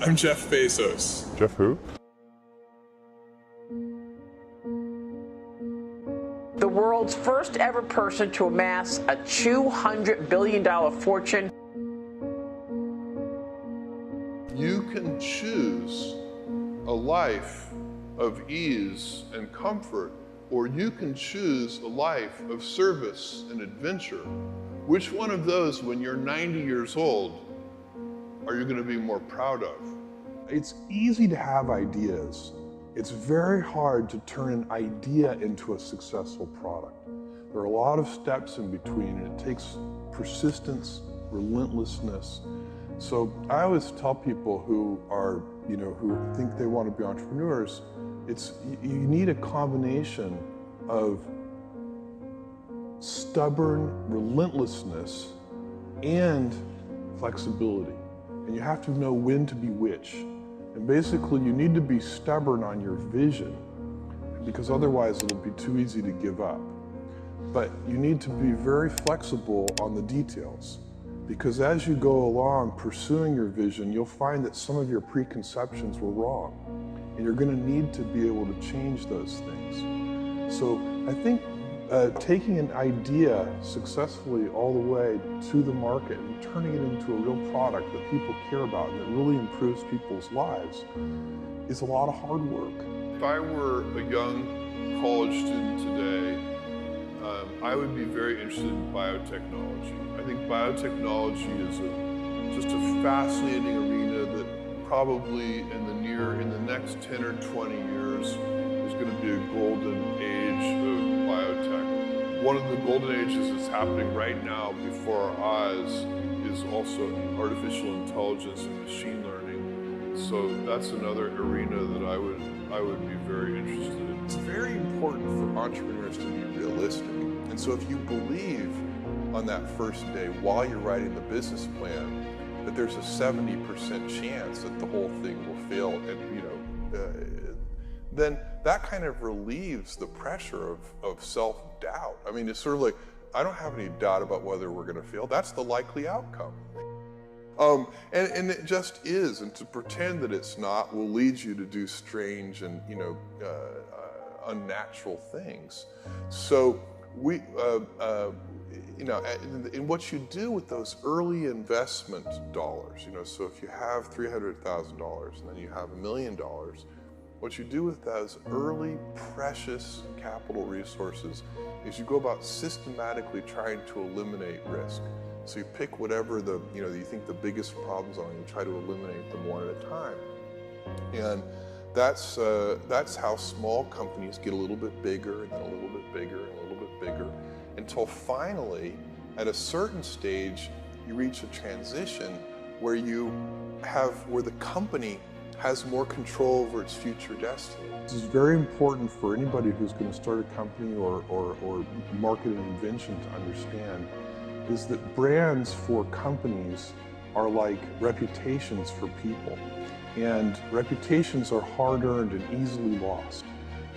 I'm Jeff Bezos. Jeff who? The world's first ever person to amass a $200 billion fortune. You can choose a life of ease and comfort, or you can choose a life of service and adventure. Which one of those, when you're 90 years old, are you going to be more proud of? It's easy to have ideas. It's very hard to turn an idea into a successful product. There are a lot of steps in between, and it takes persistence, relentlessness. So I always tell people who are, who think they want to be entrepreneurs, you need a combination of stubborn relentlessness and flexibility. And you have to know when to be which. And basically, you need to be stubborn on your vision, because otherwise it'll be too easy to give up. But you need to be very flexible on the details, because as you go along pursuing your vision, you'll find that some of your preconceptions were wrong, and you're going to need to be able to change those things. So I think taking an idea successfully all the way to the market and turning it into a real product that people care about and that really improves people's lives is a lot of hard work. If I were a young college student today, I would be very interested in biotechnology. I think biotechnology is just a fascinating arena that probably in the next 10 or 20 years is going to be a golden age of biotech. One of the golden ages that's happening right now before our eyes is also artificial intelligence and machine learning. So that's another arena that I would be very interested in. It's very important for entrepreneurs to be realistic. And so if you believe on that first day while you're writing the business plan that there's a 70% chance that the whole thing will fail, and then that kind of relieves the pressure of self-doubt. I mean, it's sort of like, I don't have any doubt about whether we're going to fail. That's the likely outcome. And it just is, and to pretend that it's not will lead you to do strange and unnatural things. So and what you do with those early investment dollars, so if you have $300,000 and then you have $1 million, what you do with those early precious capital resources is you go about systematically trying to eliminate risk. So you pick whatever you think the biggest problems are, and you try to eliminate them one at a time. And that's how small companies get a little bit bigger, and then a little bit bigger, and a little bit bigger, until finally, at a certain stage, you reach a transition where the company has more control over its future destiny. This is very important for anybody who's going to start a company or market an invention to understand, is that brands for companies are like reputations for people. And reputations are hard-earned and easily lost.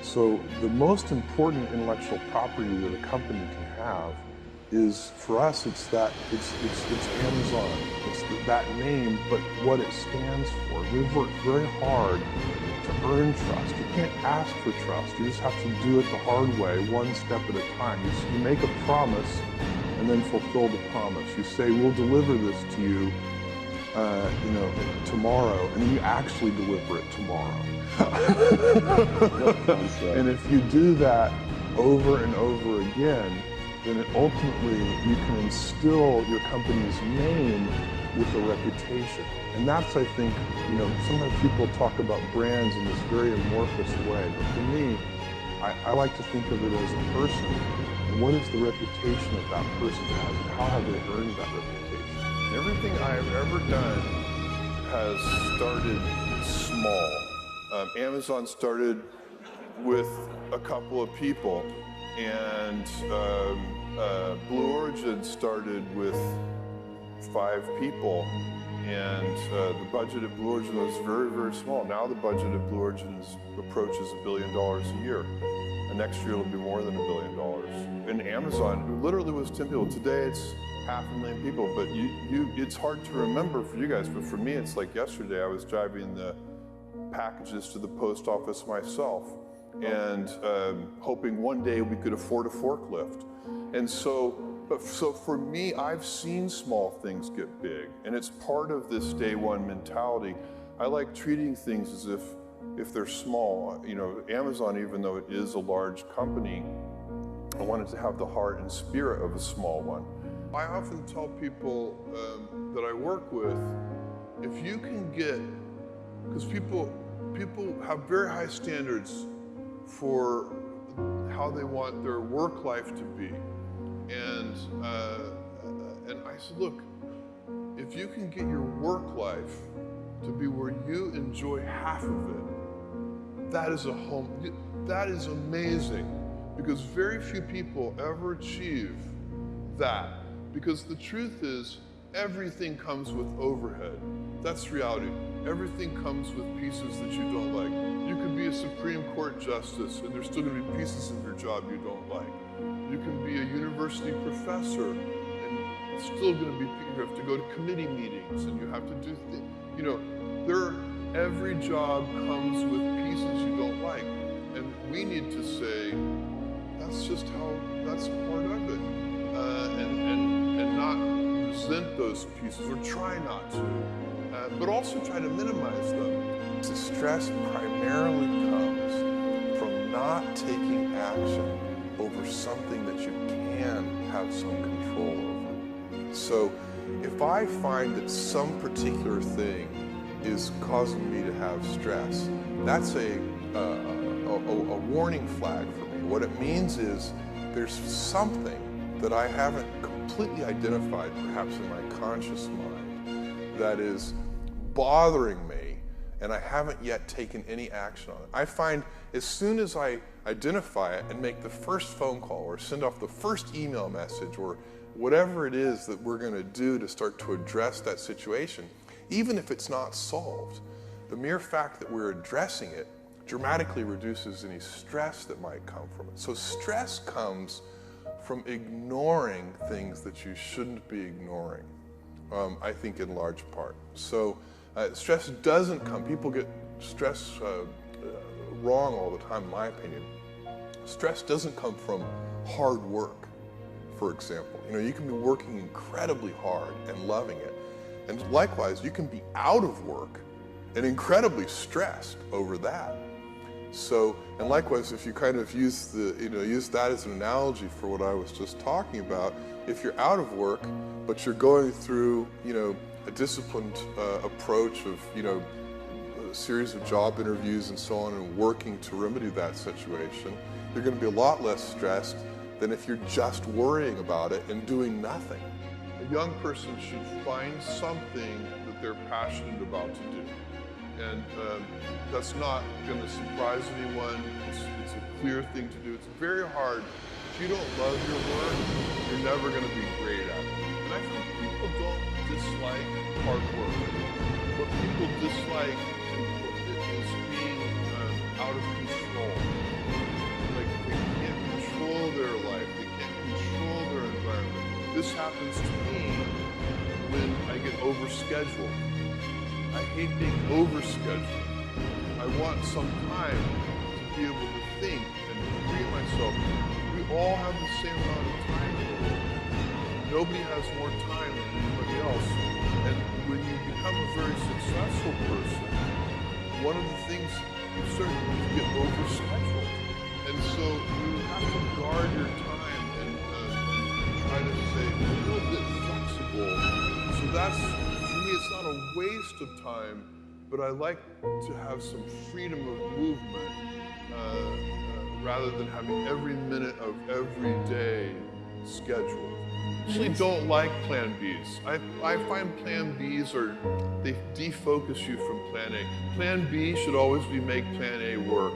So the most important intellectual property that a company can have is, for us, it's Amazon. It's that name, but what it stands for. We've worked very hard to earn trust. You can't ask for trust. You just have to do it the hard way, one step at a time. You make a promise and then fulfill the promise. You say, we'll deliver this to you tomorrow, and then you actually deliver it tomorrow. And if you do that over and over again, then ultimately you can instill your company's name with a reputation. And that's, I think, sometimes people talk about brands in this very amorphous way, but for me, I like to think of it as a person. And what is the reputation that that person has, and how have they earned that reputation? Everything I've ever done has started small. Amazon started with a couple of people, and Blue Origin started with 5 people, and the budget of Blue Origin was very, very small. Now the budget of Blue Origin approaches $1 billion a year, and next year it'll be more than $1 billion. And Amazon, who literally was 10 people, today it's 500,000 people, but it's hard to remember for you guys, but for me, it's like yesterday I was driving the packages to the post office myself and hoping one day we could afford a forklift. And so for me, I've seen small things get big, and it's part of this day one mentality. I like treating things as if they're small. You know, Amazon, even though it is a large company, I wanted to have the heart and spirit of a small one. I often tell people that I work with, if you can get, because people have very high standards for how they want their work life to be. And I said, look, if you can get your work life to be where you enjoy half of it, that is a home, that is amazing, because very few people ever achieve that. Because the truth is, everything comes with overhead. That's reality. Everything comes with pieces that you don't like. You could be a Supreme Court justice and there's still gonna be pieces of your job you don't like. You can be a university professor and it's still gonna be, you have to go to committee meetings and you have to do things. You know, every job comes with pieces you don't like. And we need to say, that's just how, that's part of it. And not resent those pieces, or try not to, but also try to minimize them. The stress primarily comes from not taking action over something that you can have some control over. So if I find that some particular thing is causing me to have stress, that's a warning flag for me. What it means is there's something that I haven't completely identified, perhaps in my conscious mind, that is bothering me, and I haven't yet taken any action on it. I find as soon as I identify it and make the first phone call or send off the first email message or whatever it is that we're going to do to start to address that situation, even if it's not solved, the mere fact that we're addressing it dramatically reduces any stress that might come from it. So stress comes from ignoring things that you shouldn't be ignoring, I think in large part. So stress doesn't come, people get stress wrong all the time, in my opinion. Stress doesn't come from hard work, for example. You know, you can be working incredibly hard and loving it. And likewise, you can be out of work and incredibly stressed over that. So, and likewise, if you kind of use that as an analogy for what I was just talking about, if you're out of work, but you're going through, a disciplined approach of, a series of job interviews and so on, and working to remedy that situation, you're going to be a lot less stressed than if you're just worrying about it and doing nothing. A young person should find something that they're passionate about to do. And that's not going to surprise anyone. It's a clear thing to do. It's very hard. If you don't love your work, you're never going to be great at it. And I think people don't dislike hard work. What people dislike is being out of control. Like, they can't control their life. They can't control their environment. This happens to me when I get overscheduled. I hate being overscheduled. I want some time to be able to think and free myself. We all have the same amount of time in the world. Nobody has more time than anybody else. And when you become a very successful person, one of the things you start to get overscheduled. And so you have to guard your time and try to stay a little bit flexible. So that's, it's not a waste of time, but I like to have some freedom of movement rather than having every minute of every day scheduled. I actually don't like plan Bs. I find plan Bs they defocus you from plan A. Plan B should always be make plan A work.